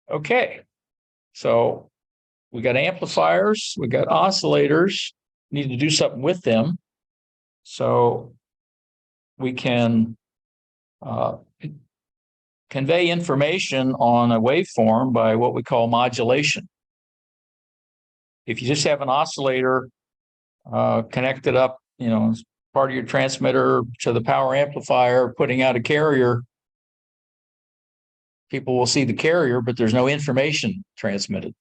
Okay, so we got amplifiers, we got oscillators, need to do something with them. So we can convey information on a waveform by what we call modulation. If you just have an oscillator connected up, as part of your transmitter to the power amplifier, putting out a carrier, people will see the carrier, but there's no information transmitted.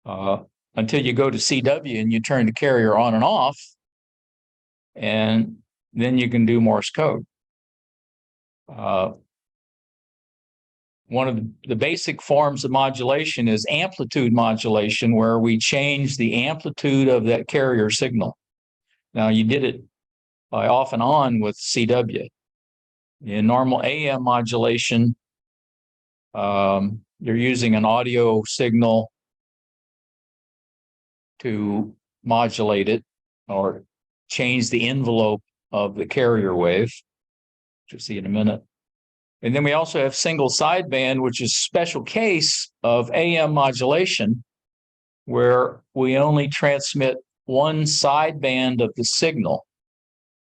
Until you go to CW and you turn the carrier on and off, and then you can do Morse code. One of the basic forms of modulation is amplitude modulation, where we change the amplitude of that carrier signal. Now, you did it by off and on with CW. In normal AM modulation, you're using an audio signal to modulate it or change the envelope of the carrier wave, which you'll see in a minute. And then we also have single sideband, which is a special case of AM modulation, where we only transmit one sideband of the signal.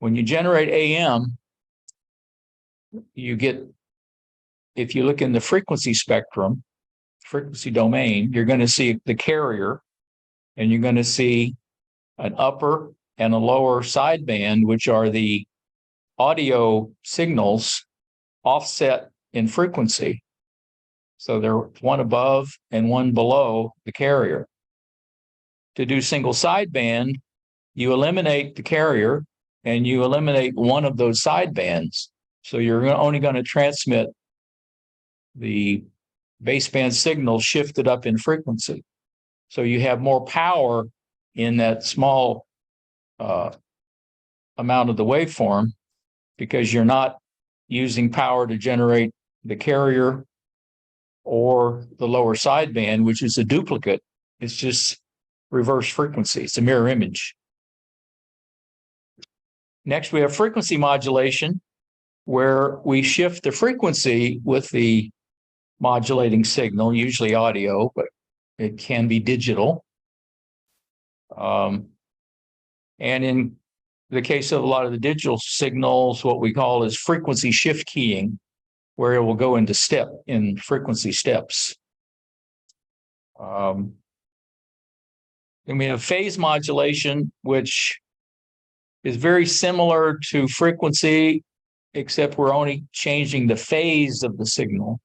When you generate AM, you get, if you look in the frequency spectrum, frequency domain, you're going to see the carrier, and you're going to see an upper and a lower sideband, which are the audio signals offset in frequency. So there's one above and one below the carrier. To do single sideband, you eliminate the carrier and you eliminate one of those sidebands. So you're only going to transmit the baseband signal shifted up in frequency. So you have more power in that small amount of the waveform, because you're not using power to generate the carrier or the lower sideband, which is a duplicate. It's just reverse frequency. It's a mirror image. Next, we have frequency modulation, where we shift the frequency with the modulating signal, usually audio, but it can be digital. And in the case of a lot of the digital signals, what we call is frequency shift keying, where it will go into frequency steps. And we have phase modulation, which is very similar to frequency, except we're only changing the phase of the signal.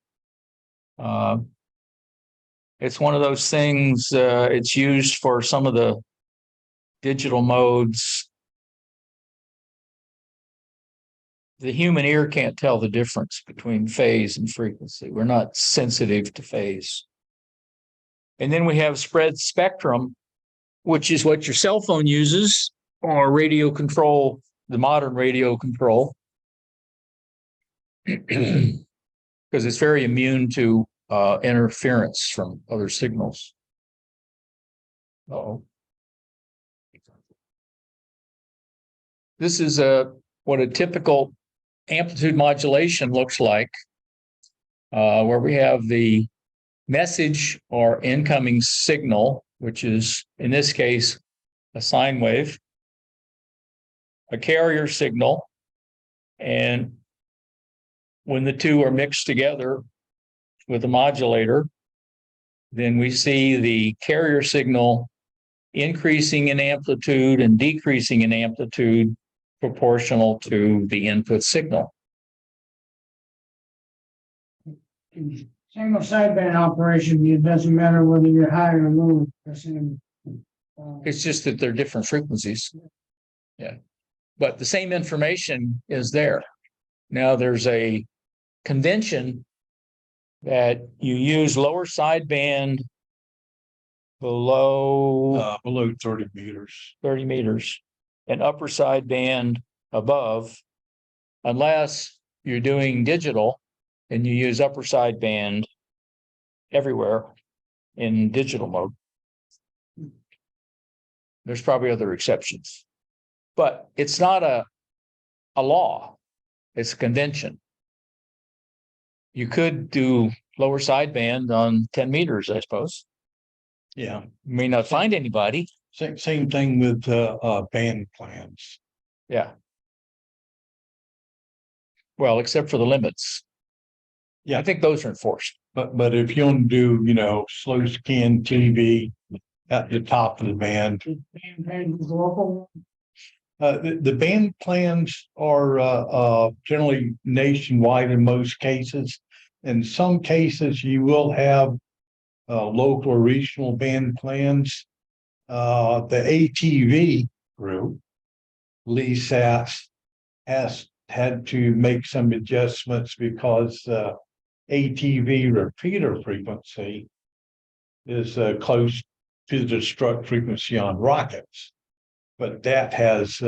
It's one of those things, it's used for some of the digital modes. The human ear can't tell the difference between phase and frequency. We're not sensitive to phase. And then we have spread spectrum, which is what your cell phone uses, or radio control, the modern radio control, because it's very immune to interference from other signals. This is what a typical amplitude modulation looks like, where we have the message or incoming signal, which is, in this case, a sine wave, a carrier signal, and when the two are mixed together with a modulator, then we see the carrier signal increasing in amplitude and decreasing in amplitude proportional to the input signal. In single sideband operation, it doesn't matter whether you're high or low. It's just that they're different frequencies. Yeah. But the same information is there. Now, there's a convention that you use lower sideband below 30 meters. 30 meters and upper sideband above, unless you're doing digital and you use upper sideband everywhere in digital mode. There's probably other exceptions, but it's not a law. It's a convention. You could do lower sideband on 10 meters, I suppose. Yeah, May not find anybody. same thing with band plans. Yeah. Well, except for the limits. Yeah. I think those are enforced. But if you want to do, slow scan TV at the top of the band, Band plans is local. the band plans are generally nationwide in most cases. In some cases, you will have local or regional band plans. The ATV group, LESAS, has had to make some adjustments because ATV repeater frequency is close to the struck frequency on rockets. But that has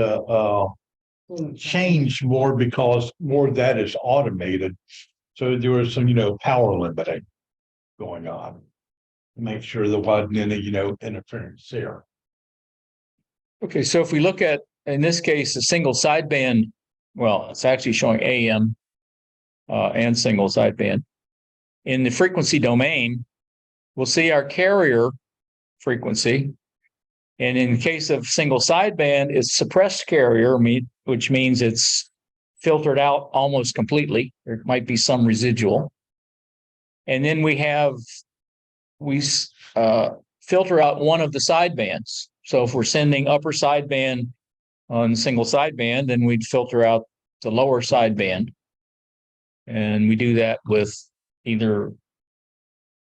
changed more because more of that is automated. So there was some, power limiting going on to make sure there wasn't any, interference there. Okay, so if we look at, in this case, a single sideband, well, it's actually showing AM and single sideband. In the frequency domain, we'll see our carrier frequency. And in the case of single sideband, it's suppressed carrier, which means it's filtered out almost completely. There might be some residual. And then we filter out one of the sidebands. So if we're sending upper sideband on single sideband, then we'd filter out the lower sideband. And we do that with either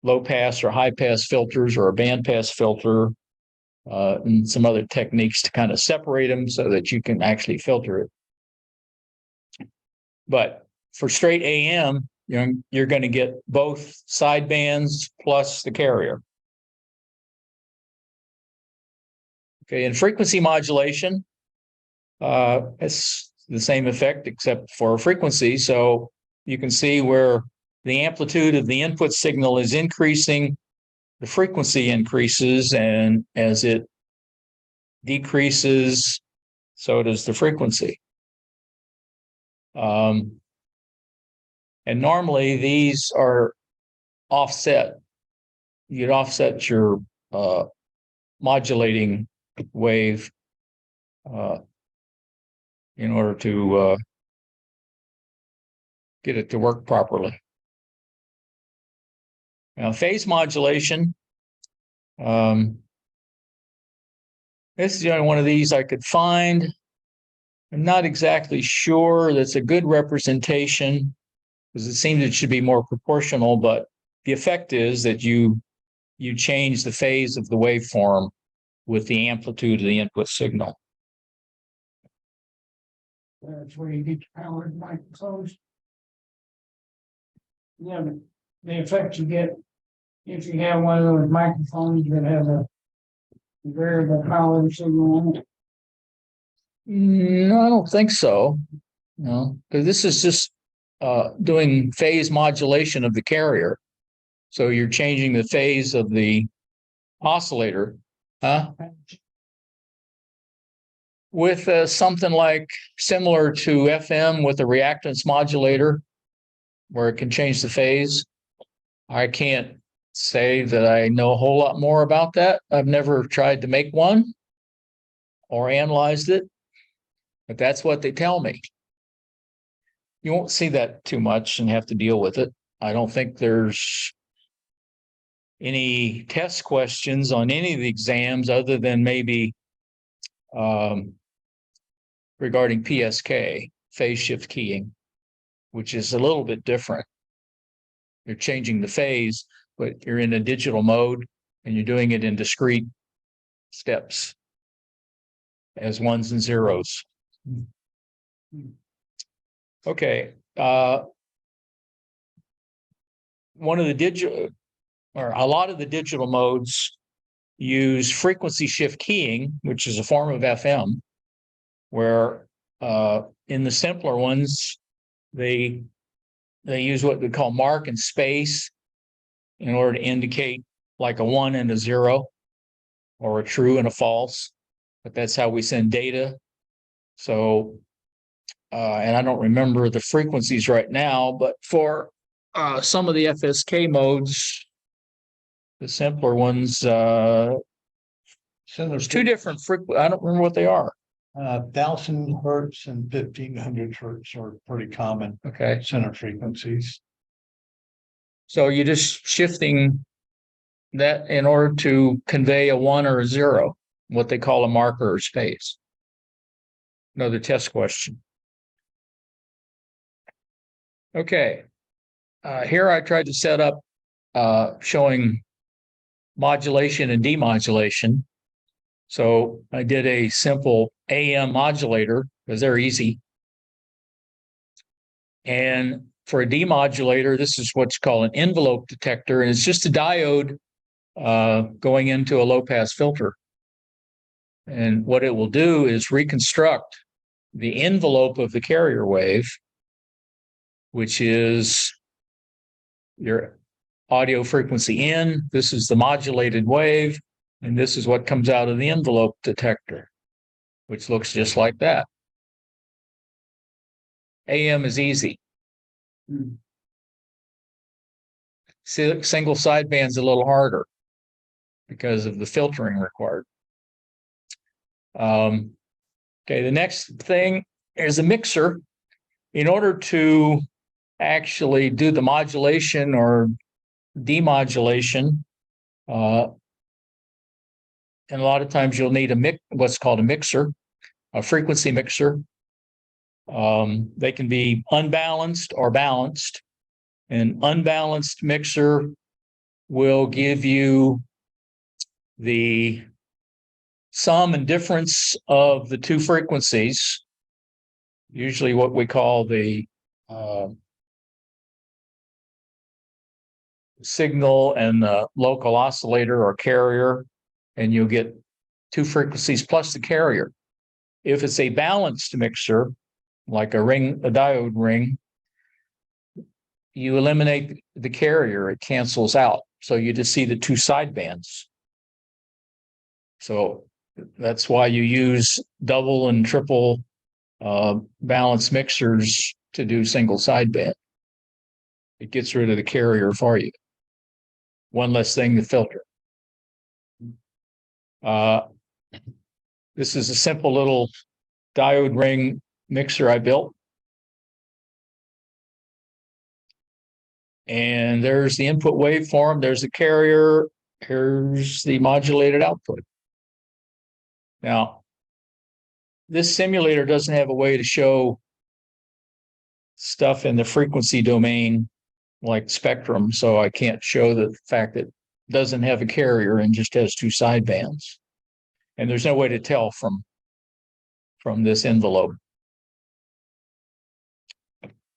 low pass or high pass filters or a band pass filter, and some other techniques to kind of separate them so that you can actually filter it. But for straight AM, you're going to get both sidebands plus the carrier. Okay, and frequency modulation, it's the same effect except for frequency. So you can see where the amplitude of the input signal is increasing, the frequency increases, and as it decreases, so does the frequency. And normally these are offset. You'd offset your modulating wave in order to get it to work properly. Now, phase modulation. This is the only one of these I could find. I'm not exactly sure that's a good representation because it seems it should be more proportional, but the effect is that you change the phase of the waveform with the amplitude of the input signal. That's where you get your powered microphones. Yeah, the effect you get if you have one of those microphones that has a variable power signal on it. No, I don't think so. No, because this is just doing phase modulation of the carrier. So you're changing the phase of the oscillator, huh? With something like similar to FM with a reactance modulator, where it can change the phase. I can't say that I know a whole lot more about that. I've never tried to make one or analyzed it, but that's what they tell me. You won't see that too much and have to deal with it. I don't think there's any test questions on any of the exams other than maybe regarding PSK, phase shift keying, which is a little bit different. You're changing the phase, but you're in a digital mode and you're doing it in discrete steps as ones and zeros. Okay. One of the digital, or a lot of the digital modes use frequency shift keying, which is a form of FM, where in the simpler ones, they use what we call mark and space in order to indicate like a 1 and a 0 or a true and a false, but that's how we send data. So, and I don't remember the frequencies right now, but for some of the FSK modes, the simpler ones, So there's two different I don't remember what they are. 1,000 Hertz and 1,500 Hertz are pretty common Okay, center frequencies. so you're just shifting that in order to convey a 1 or a 0, what they call a marker or space. Another test question. Okay. Here I tried to set up showing modulation and demodulation. So I did a simple AM modulator because they're easy. And for a demodulator, this is what's called an envelope detector, and it's just a diode going into a low-pass filter. And what it will do is reconstruct the envelope of the carrier wave, which is your audio frequency in. This is the modulated wave, and this is what comes out of the envelope detector, which looks just like that. AM is easy. Single sideband's a little harder because of the filtering required. Okay, the next thing is a mixer. In order to actually do the modulation or demodulation, and a lot of times you'll need what's called a mixer, a frequency mixer. They can be unbalanced or balanced. An unbalanced mixer will give you the sum and difference of the two frequencies, usually what we call the signal and the local oscillator or carrier, and you'll get two frequencies plus the carrier. If it's a balanced mixer, like a diode ring, you eliminate the carrier, it cancels out. So you just see the two sidebands. So that's why you use double and triple balanced mixers to do single sideband. It gets rid of the carrier for you. One less thing to filter. This is a simple little diode ring mixer I built. And there's the input waveform, there's the carrier, here's the modulated output. Now, this simulator doesn't have a way to show stuff in the frequency domain like spectrum, so I can't show the fact that it doesn't have a carrier and just has two sidebands. And there's no way to tell from this envelope.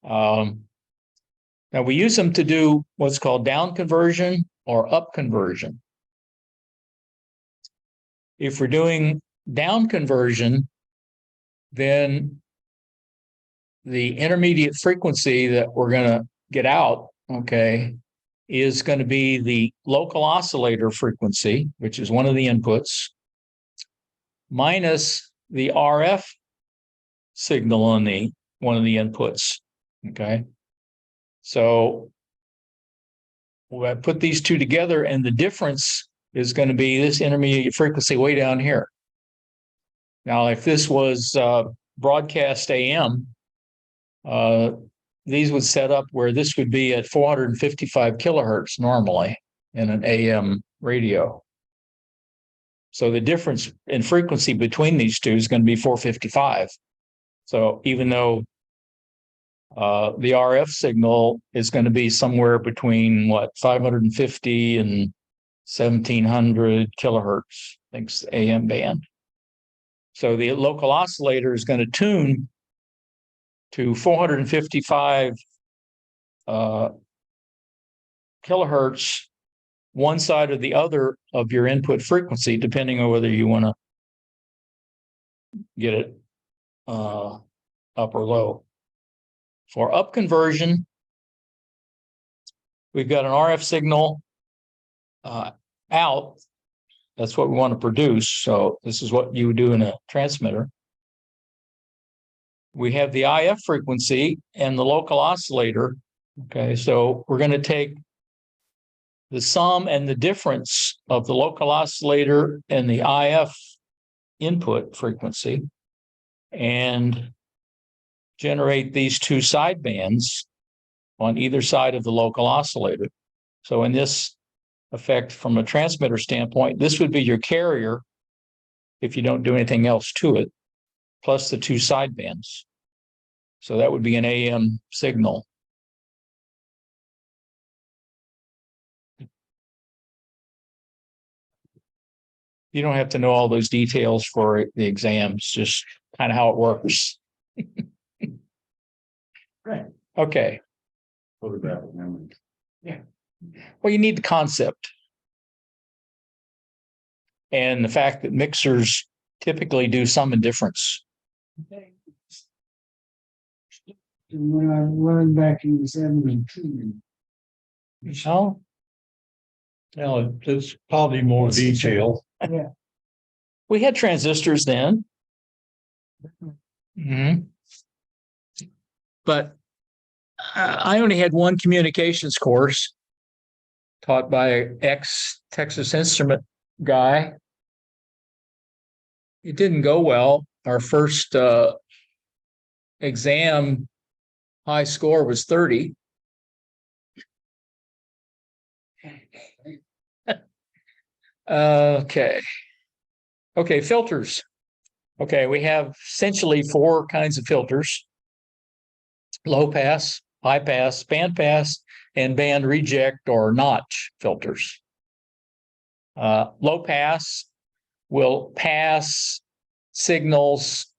Now we use them to do what's called down conversion or up conversion. If we're doing down conversion, then the intermediate frequency that we're going to get out, okay, is going to be the local oscillator frequency, which is one of the inputs, minus the RF signal on one of the inputs, okay? So we'll put these two together, and the difference is going to be this intermediate frequency way down here. Now, if this was broadcast AM, these would set up where this would be at 455 kilohertz normally in an AM radio. So the difference in frequency between these two is going to be 455. So even though the RF signal is going to be somewhere between 550 and 1700 kilohertz, I think it's the AM band. So the local oscillator is going to tune to 455 kilohertz, one side or the other of your input frequency, depending on whether you want to get it up or low. For up conversion, we've got an RF signal out. That's what we want to produce. So this is what you would do in a transmitter. We have the IF frequency and the local oscillator Okay, so we're going to take the sum and the difference of the local oscillator and the IF input frequency and generate these two sidebands on either side of the local oscillator. So in this effect, from a transmitter standpoint, this would be your carrier if you don't do anything else to it, plus the two sidebands. So that would be an AM signal. You don't have to know all those details for the exams, just kind of how it works. Right. Okay. Photographic memory. Well, you need the concept. And the fact that mixers typically do sum and difference. And when I learned back in the 72. Oh, Now, it's probably more detail. Yeah, we had transistors then. Mhm. But I only had one communications course taught by an ex-Texas Instrument guy. It didn't go well. Our first exam high score was 30. Okay. Okay, filters. Okay, we have essentially four kinds of filters: low pass, high pass, band pass, and band reject or notch filters. Low pass will pass signals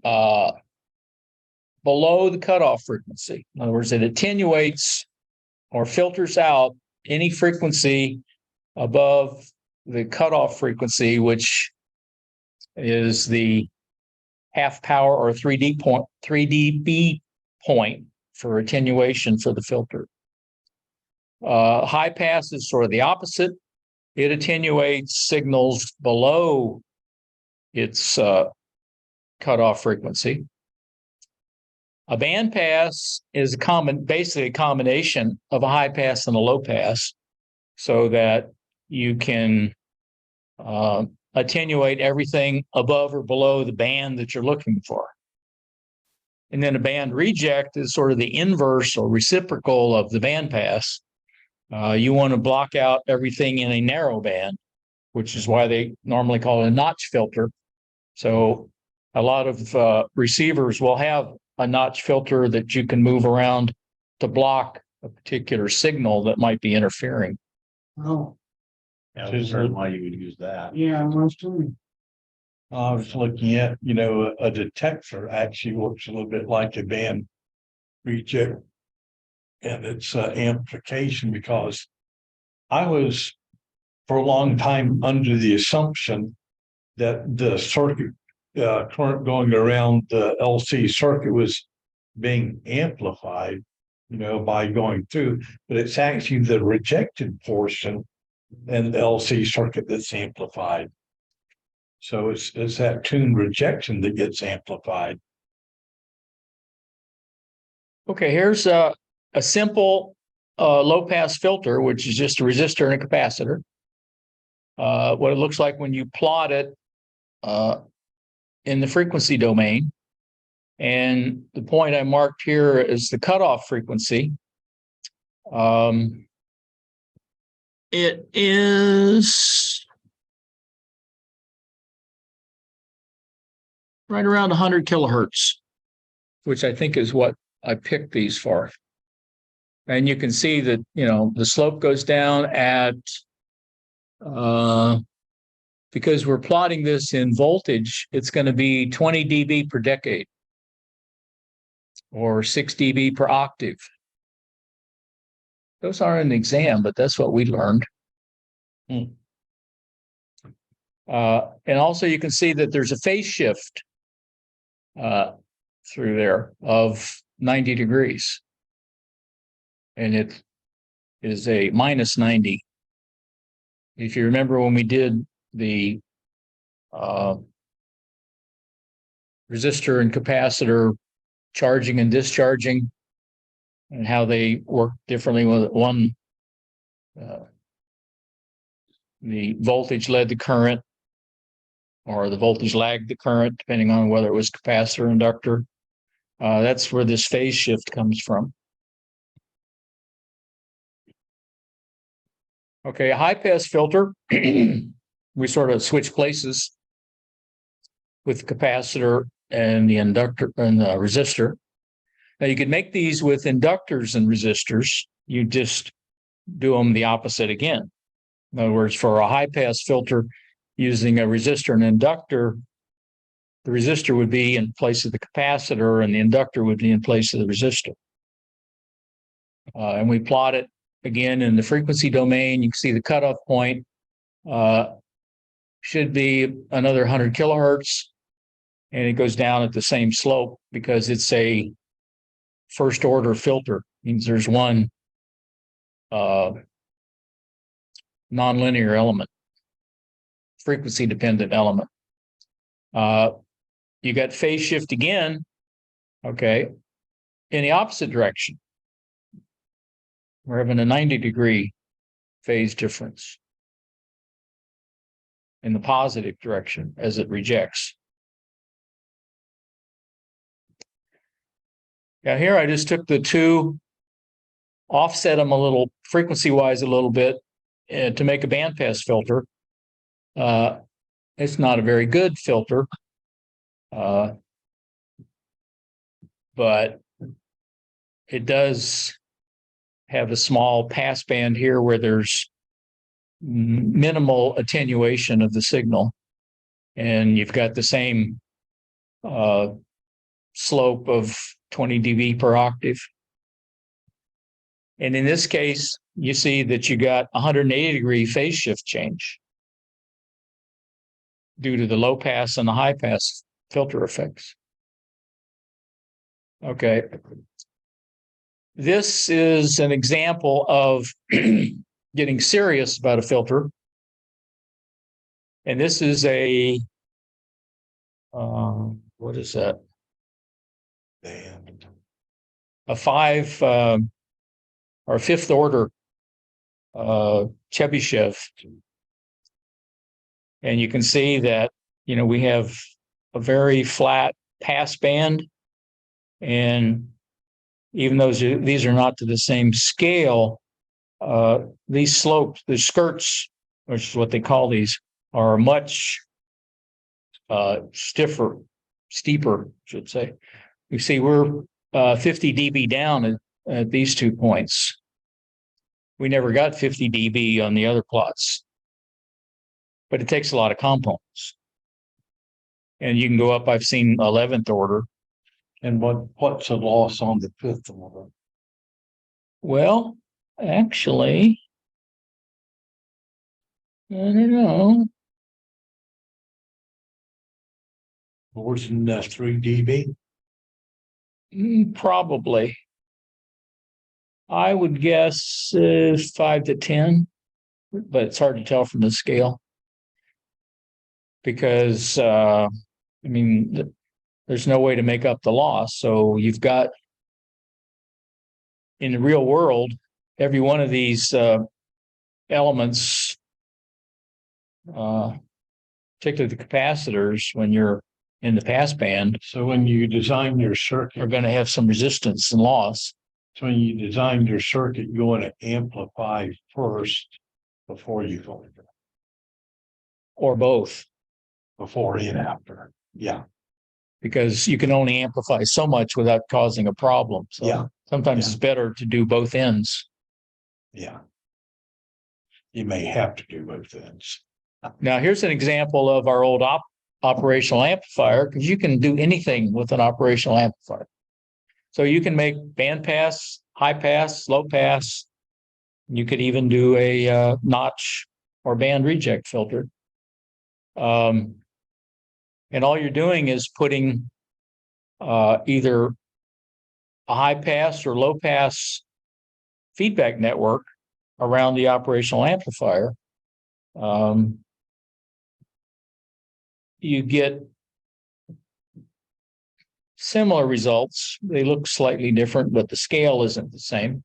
below the cutoff frequency. In other words, it attenuates or filters out any frequency above the cutoff frequency, which is the half power or 3 dB point for attenuation for the filter. High pass is sort of the opposite. It attenuates signals below its cutoff frequency. A band pass is basically a combination of a high pass and a low pass, so that you can attenuate everything above or below the band that you're looking for. And then a band reject is sort of the inverse or reciprocal of the band pass. You want to block out everything in a narrow band, which is why they normally call it a notch filter. So a lot of receivers will have a notch filter that you can move around to block a particular signal that might be interfering. oh, Yeah, I was wondering why you would use that. yeah, most of them. I was looking at, you know, a detector actually works a little bit like a band reject. And it's amplification, because I was for a long time under the assumption that the circuit current going around the LC circuit was being amplified, you know, by going through, but it's actually the rejected portion and the LC circuit that's amplified. So it's that tune rejection that gets amplified. Okay, here's a simple low pass filter, which is just a resistor and a capacitor. What it looks like when you plot it in the frequency domain. And the point I marked here is the cutoff frequency. It is right around 100 kilohertz, which I think is what I picked these for. And you can see that, you know, the slope goes down at, because we're plotting this in voltage, it's going to be 20 dB per decade or 6 dB per octave. Those aren't an exam, but that's what we learned. And also you can see that there's a phase shift through there of 90 degrees. And it is a minus 90. If you remember when we did the resistor and capacitor charging and discharging, and how they work differently with one. The voltage led the current, or the voltage lagged the current, depending on whether it was capacitor or inductor. That's where this phase shift comes from. Okay, a high pass filter, we sort of switch places with the capacitor and the inductor and the resistor. Now you could make these with inductors and resistors. You just do them the opposite again. In other words, for a high pass filter using a resistor and inductor, the resistor would be in place of the capacitor and the inductor would be in place of the resistor. And we plot it again in the frequency domain. You can see the cutoff point should be another 100 kilohertz, and it goes down at the same slope because it's a first order filter. It means there's one nonlinear element, frequency dependent element. You got phase shift again, okay, in the opposite direction. We're having a 90-degree phase difference in the positive direction as it rejects. Now here I just took the two, offset them a little frequency-wise a little bit to make a bandpass filter. It's not a very good filter, but it does have a small pass band here where there's minimal attenuation of the signal, and you've got the same slope of 20 dB per octave. And in this case, you see that you got 180-degree phase shift change due to the low pass and the high pass filter effects. Okay. This is an example of getting serious about a filter. And this is a, what is that? A fifth order Chebyshev. And you can see that, you know, we have a very flat pass band, and even though these are not to the same scale, these slopes, the skirts, which is what they call these, are much steeper, I should say. You see, we're 50 dB down at these 2 points. We never got 50 dB on the other plots, but it takes a lot of components. And you can go up, I've seen 11th order. And what's the loss on the fifth order? Well, actually, I don't know. Worse than 3 dB? Probably. I would guess 5 to 10, but it's hard to tell from the scale. Because, I mean, there's no way to make up the loss. So you've got, in the real world, every one of these elements, particularly the capacitors, when you're in the pass band, So when you design your circuit, are going to have some resistance and loss. so when you design your circuit, you want to amplify first before you go Or both, before and after. Yeah, because you can only amplify so much without causing a problem. So Yeah. sometimes Yeah. it's better to do both ends. yeah. You may have to do both ends. Now, here's an example of our old operational amplifier, because you can do anything with an operational amplifier. So you can make band pass, high pass, low pass. You could even do a notch or band reject filter. And all you're doing is putting either a high pass or low pass feedback network around the operational amplifier. You get similar results. They look slightly different, but the scale isn't the same.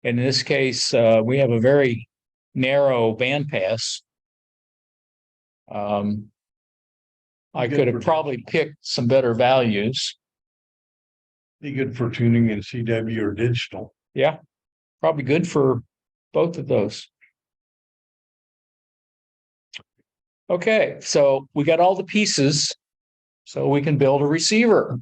In this case, we have a very narrow bandpass. I could have probably picked some better values. Be good for tuning in CW or digital. Yeah, probably good for both of those. Okay, so we got all the pieces, so we can build a receiver.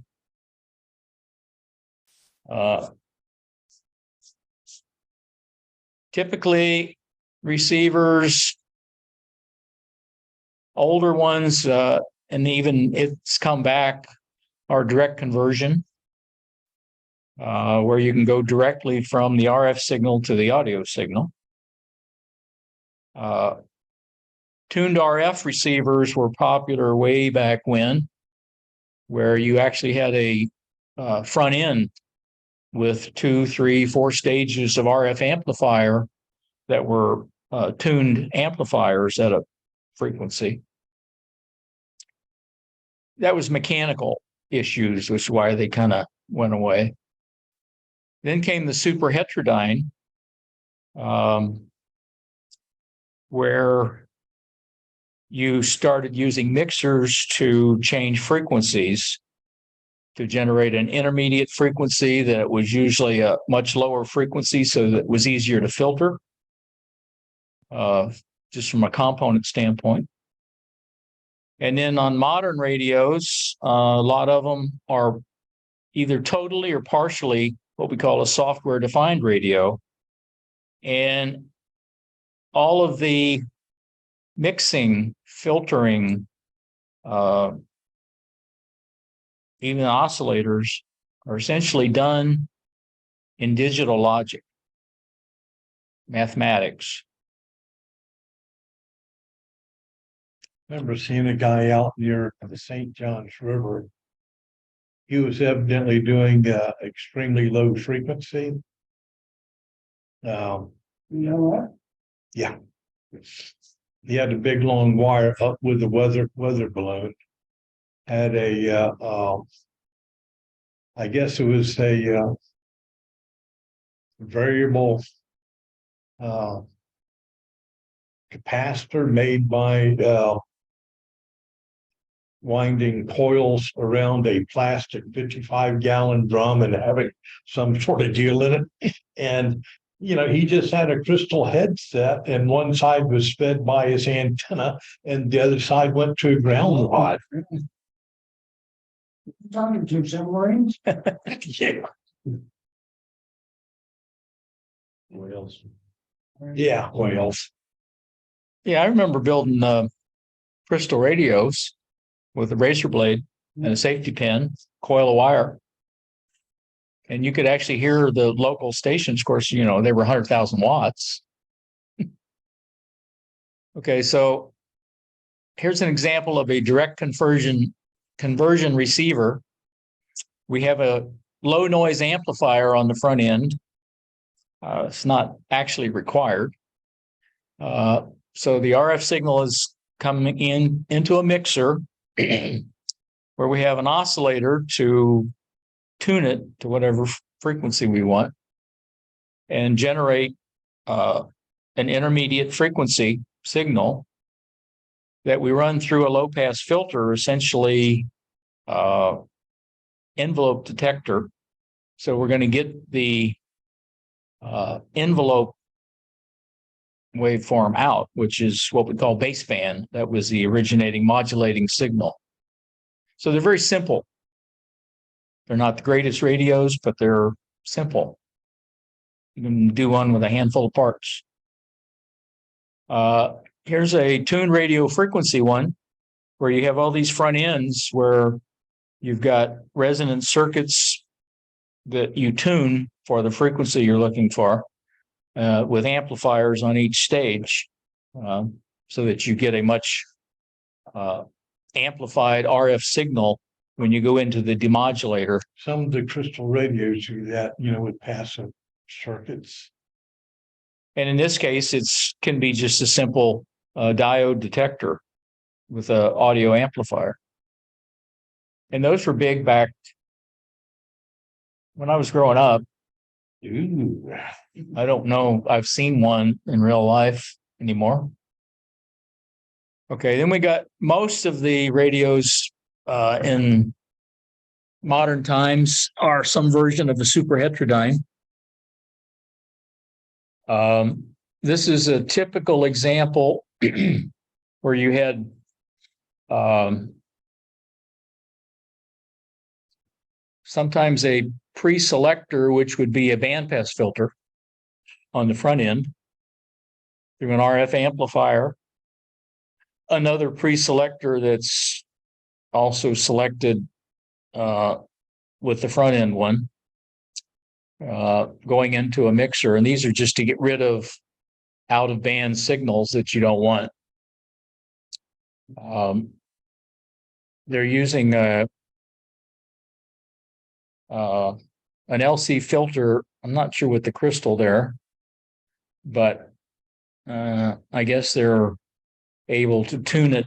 Typically, receivers, older ones, and even it's come back, are direct conversion, where you can go directly from the RF signal to the audio signal. Tuned RF receivers were popular way back when, where you actually had a front end with 2, 3, 4 stages of RF amplifier that were tuned amplifiers at a frequency. That was mechanical issues, which is why they kind of went away. Then came the super heterodyne, where you started using mixers to change frequencies to generate an intermediate frequency that was usually a much lower frequency, so that it was easier to filter, just from a component standpoint. And then on modern radios, a lot of them are either totally or partially what we call a software-defined radio. And all of the mixing, filtering, even oscillators are essentially done in digital logic, mathematics. I remember seeing a guy out near the St. Johns River. He was evidently doing extremely low frequency. You know what? Yeah. He had a big long wire up with the weather balloon. Had a I guess it was a variable capacitor made by winding coils around a plastic 55-gallon drum and having some sort of deal in it. And you know, he just had a crystal headset, and one side was fed by his antenna, and the other side went to a ground rod. Talking to submarines? Yeah. Whales. Yeah, whales. Yeah, I remember building crystal radios with a razor blade and a safety pin, coil of wire. And you could actually hear the local stations. Of course, you know, they were 100,000 watts. Okay, so here's an example of a direct conversion receiver. We have a low noise amplifier on the front end. It's not actually required. So the RF signal is coming into a mixer where we have an oscillator to tune it to whatever frequency we want and generate an intermediate frequency signal that we run through a low pass filter, essentially envelope detector. So we're going to get the envelope waveform out, which is what we call baseband. That was the originating modulating signal. So they're very simple. They're not the greatest radios, but they're simple. You can do one with a handful of parts. Here's a tuned radio frequency one, where you have all these front ends where you've got resonance circuits that you tune for the frequency you're looking for, with amplifiers on each stage, so that you get a much amplified RF signal when you go into the demodulator. Some of the crystal radios do that, you know, with passive circuits. And in this case, can be just a simple diode detector with an audio amplifier. And those were big back when I was growing up, Ooh. I don't know, I've seen one in real life anymore. Okay, then we got most of the radios in modern times are some version of a super heterodyne. This is a typical example where you had sometimes a pre-selector, which would be a bandpass filter on the front end through an RF amplifier. Another pre-selector that's also selected with the front end one going into a mixer. And these are just to get rid of out of band signals that you don't want. They're using an LC filter. I'm not sure what the crystal there, but I guess they're able to tune it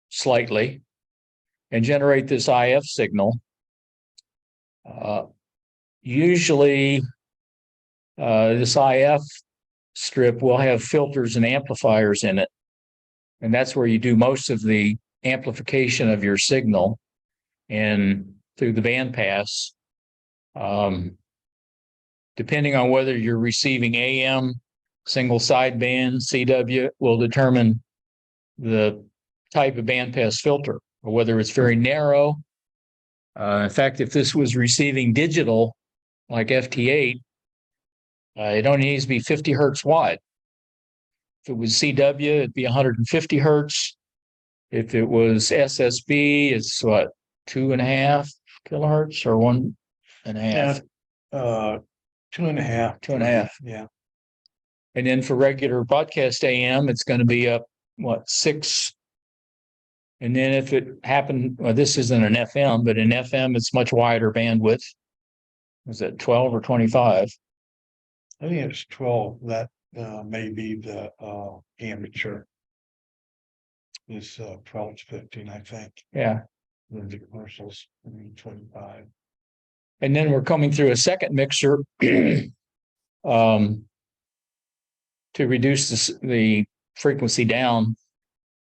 slightly and generate this IF signal. Usually this IF strip will have filters and amplifiers in it. And that's where you do most of the amplification of your signal and through the bandpass. Depending on whether you're receiving AM, single sideband, CW will determine the type of bandpass filter, or whether it's very narrow. In fact, if this was receiving digital, like FT8, it only needs to be 50 hertz wide. If it was CW, it'd be 150 hertz. If it was SSB, it's what, 2.5 kilohertz or 1.5? Yeah, 2.5. 2.5. Yeah. And then for regular broadcast AM, it's going to be up, what, 6. And then if it happened, well, this isn't an FM, but in FM, it's much wider bandwidth. Was it 12 or 25? I think it's 12. That may be the amateur. Is 12 to 15, I think. Yeah. The commercials, 25. And then we're coming through a second mixer to reduce the frequency down,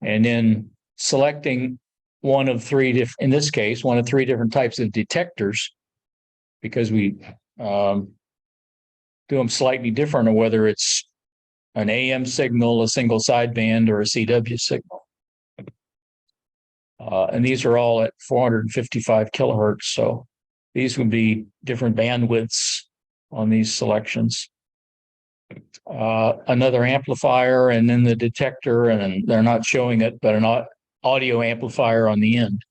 and then selecting one of 3 different, in this case, one of 3 different types of detectors, because we do them slightly different, or whether it's an AM signal, a single sideband, or a CW signal. And these are all at 455 kilohertz. So these would be different bandwidths on these selections. Another amplifier, and then the detector, and they're not showing it, but an audio amplifier on the end.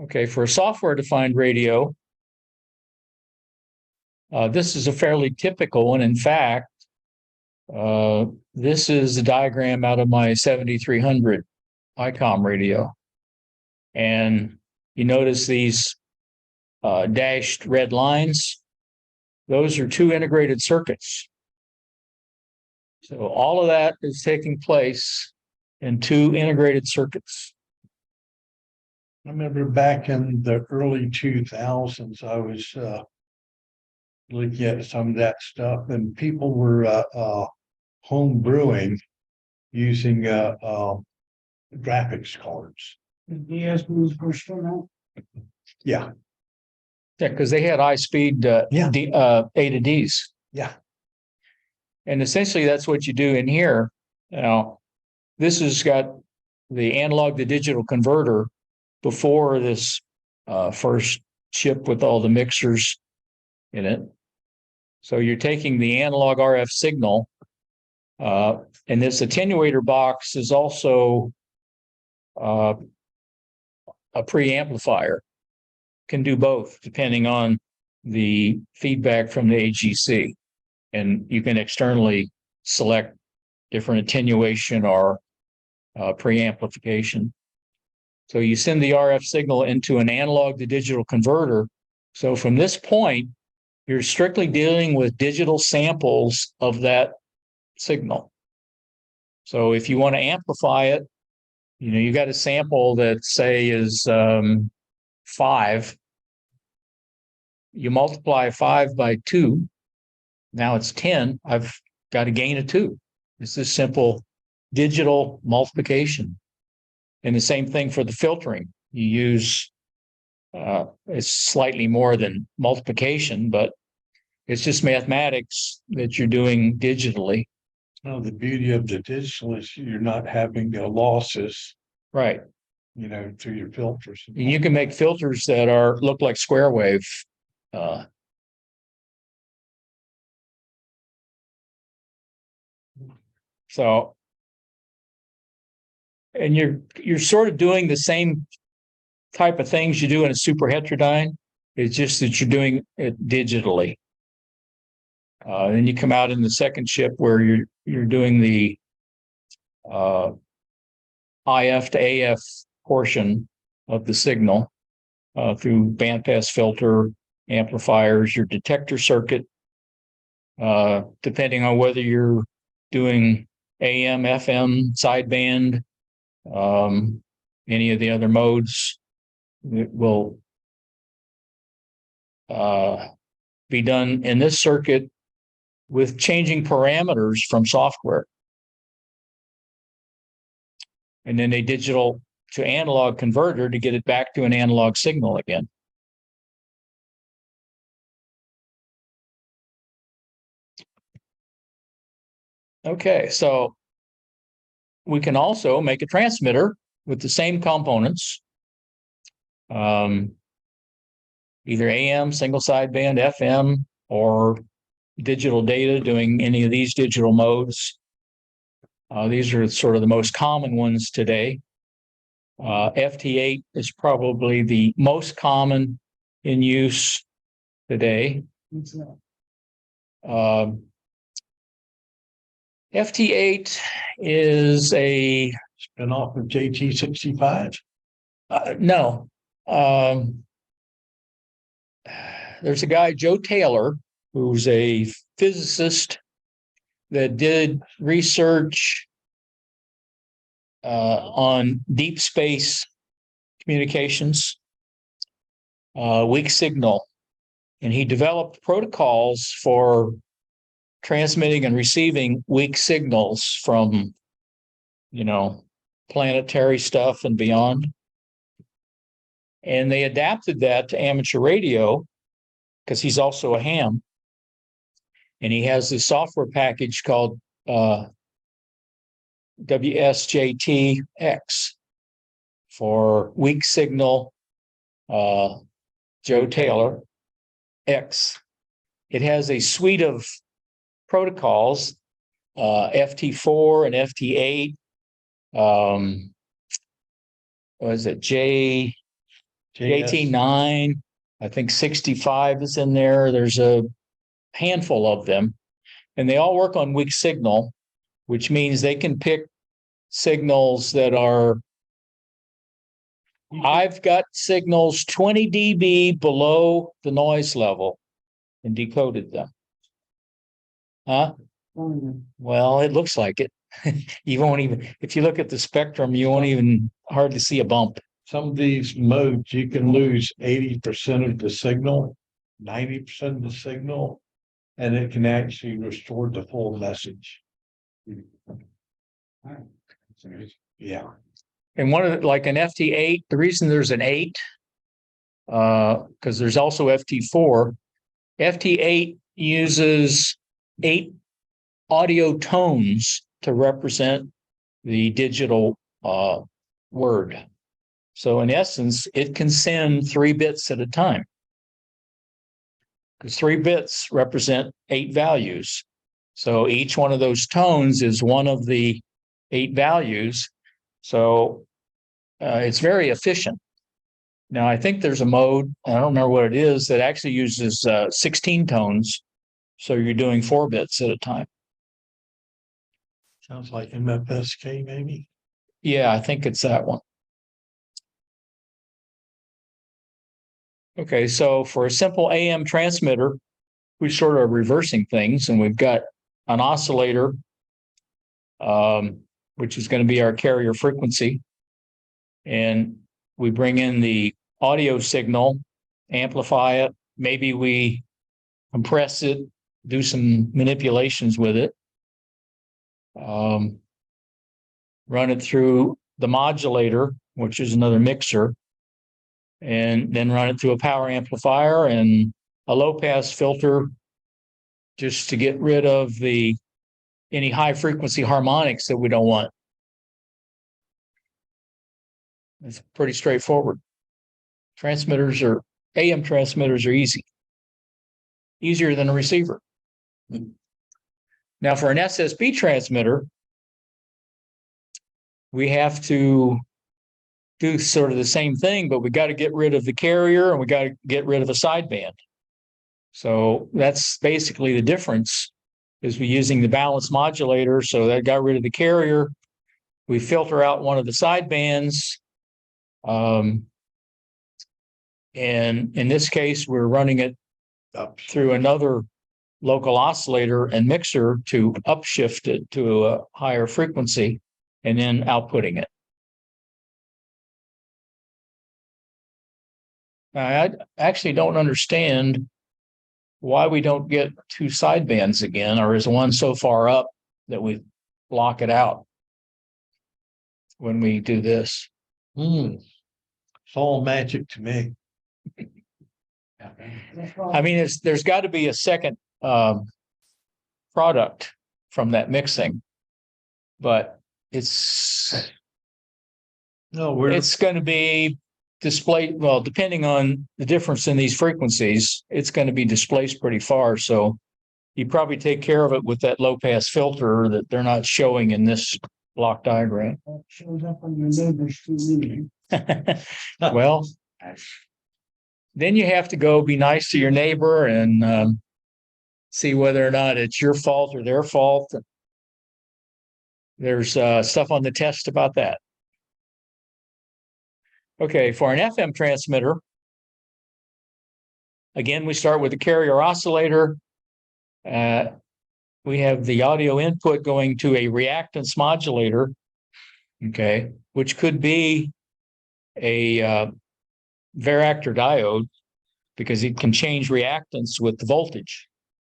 Okay, for a software-defined radio, this is a fairly typical one. In fact, this is a diagram out of my 7300 ICOM radio. And you notice these dashed red lines. Those are 2 integrated circuits. So all of that is taking place in 2 integrated circuits. I remember back in the early 2000s, I was looking at some of that stuff, and people were home brewing using graphics cards. The DSPs pushed them out. Yeah, Yeah, because they had high-speed A to Ds. yeah. And essentially that's what you do in here. Now, this has got the analog to digital converter before this first chip with all the mixers in it. So you're taking the analog RF signal, and this attenuator box is also a preamplifier. Can do both depending on the feedback from the AGC. And you can externally select different attenuation or preamplification. So you send the RF signal into an analog to digital converter. So from this point, you're strictly dealing with digital samples of that signal. So if you want to amplify it, You got a sample that say is 5. You multiply 5 by 2. Now it's 10. I've got a gain of 2. It's this simple digital multiplication. And the same thing for the filtering. You use it's slightly more than multiplication, but it's just mathematics that you're doing digitally. Well, the beauty of the digital is you're not having the losses, Right. through your filters. And you can make filters that look like square wave. So, and you're sort of doing the same type of things you do in a super heterodyne. It's just that you're doing it digitally. Then you come out in the second chip where you're doing the IF to AF portion of the signal through bandpass filter, amplifiers, your detector circuit, depending on whether you're doing AM, FM, sideband, any of the other modes. It will be done in this circuit with changing parameters from software. And then a digital to analog converter to get it back to an analog signal again. Okay, so we can also make a transmitter with the same components. Either AM, single sideband, FM, or digital data, doing any of these digital modes. These are sort of the most common ones today. FT8 is probably the most common in use today. What's that? FT8 is a Spin off of JT65. no. There's a guy, Joe Taylor, who's a physicist that did research on deep space communications, weak signal, and he developed protocols for transmitting and receiving weak signals from, planetary stuff and beyond. And they adapted that to amateur radio because he's also a ham. And he has this software package called WSJT-X for weak signal Joe Taylor X. It has a suite of protocols, FT4 and FT8. What is it? JT9. I think 65 is in there. There's a handful of them, and they all work on weak signal, which means they can pick signals that are. I've got signals 20 dB below the noise level and decoded them. Huh? Well, it looks like it. You won't even, if you look at the spectrum, you won't even hardly see a bump. Some of these modes, you can lose 80% of the signal, 90% of the signal, and it can actually restore the full message. Yeah. And one of the, like an FT8, the reason there's an 8, because there's also FT4. FT8 uses 8 audio tones to represent the digital word. So in essence, it can send 3 bits at a time, because 3 bits represent 8 values. So each one of those tones is one of the 8 values. So it's very efficient. Now, I think there's a mode, I don't remember what it is, that actually uses 16 tones. So you're doing 4 bits at a time. Sounds like MFSK, maybe. Yeah, I think it's that one. Okay, so for a simple AM transmitter, we sort of reversing things, and we've got an oscillator, which is going to be our carrier frequency. And we bring in the audio signal, amplify it, maybe we compress it, do some manipulations with it. Run it through the modulator, which is another mixer, and then run it through a power amplifier and a low pass filter just to get rid of any high frequency harmonics that we don't want. It's pretty straightforward. AM transmitters are easy. Easier than a receiver. Now for an SSB transmitter, we have to do sort of the same thing, but we got to get rid of the carrier and we got to get rid of a sideband. So that's basically the difference, is we're using the balance modulator. So that got rid of the carrier. We filter out one of the sidebands. And in this case, we're running it up through another local oscillator and mixer to upshift it to a higher frequency and then outputting it. I actually don't understand why we don't get two sidebands again, or is one so far up that we block it out when we do this. It's all magic to me. That's why- I mean, there's got to be a second product from that mixing, but it's going to be displayed, well, depending on the difference in these frequencies, it's going to be displaced pretty far. So you probably take care of it with that low pass filter that they're not showing in this block diagram. That shows up on your neighbor's TV. Well, then you have to go be nice to your neighbor and see whether or not it's your fault or their fault. There's stuff on the test about that. Okay, for an FM transmitter, again, we start with the carrier oscillator. We have the audio input going to a reactance modulator, okay, which could be a varactor diode because it can change reactance with the voltage.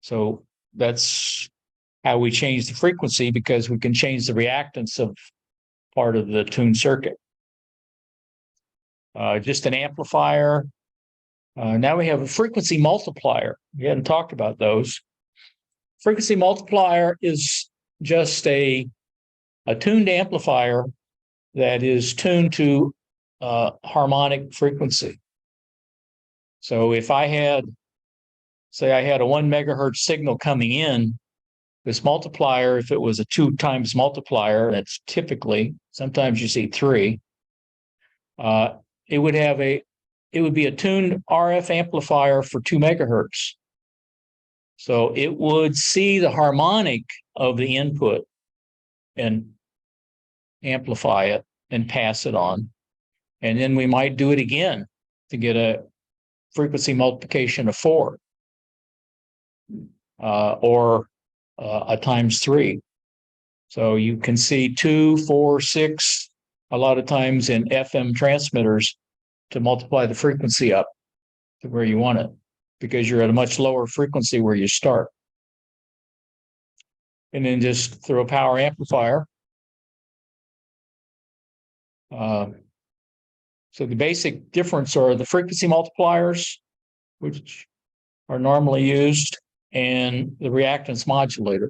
So that's how we change the frequency, because we can change the reactance of part of the tuned circuit. Just an amplifier. Now we have a frequency multiplier. We hadn't talked about those. Frequency multiplier is just a tuned amplifier that is tuned to harmonic frequency. So if I had, say I had a 1 megahertz signal coming in, this multiplier, if it was a 2 times multiplier, that's typically, sometimes you see 3, it would be a tuned RF amplifier for 2 megahertz. So it would see the harmonic of the input and amplify it and pass it on. And then we might do it again to get a frequency multiplication of 4 or a times 3. So you can see 2, 4, 6 a lot of times in FM transmitters to multiply the frequency up to where you want it, because you're at a much lower frequency where you start. And then just through a power amplifier. So the basic difference are the frequency multipliers, which are normally used, and the reactance modulator.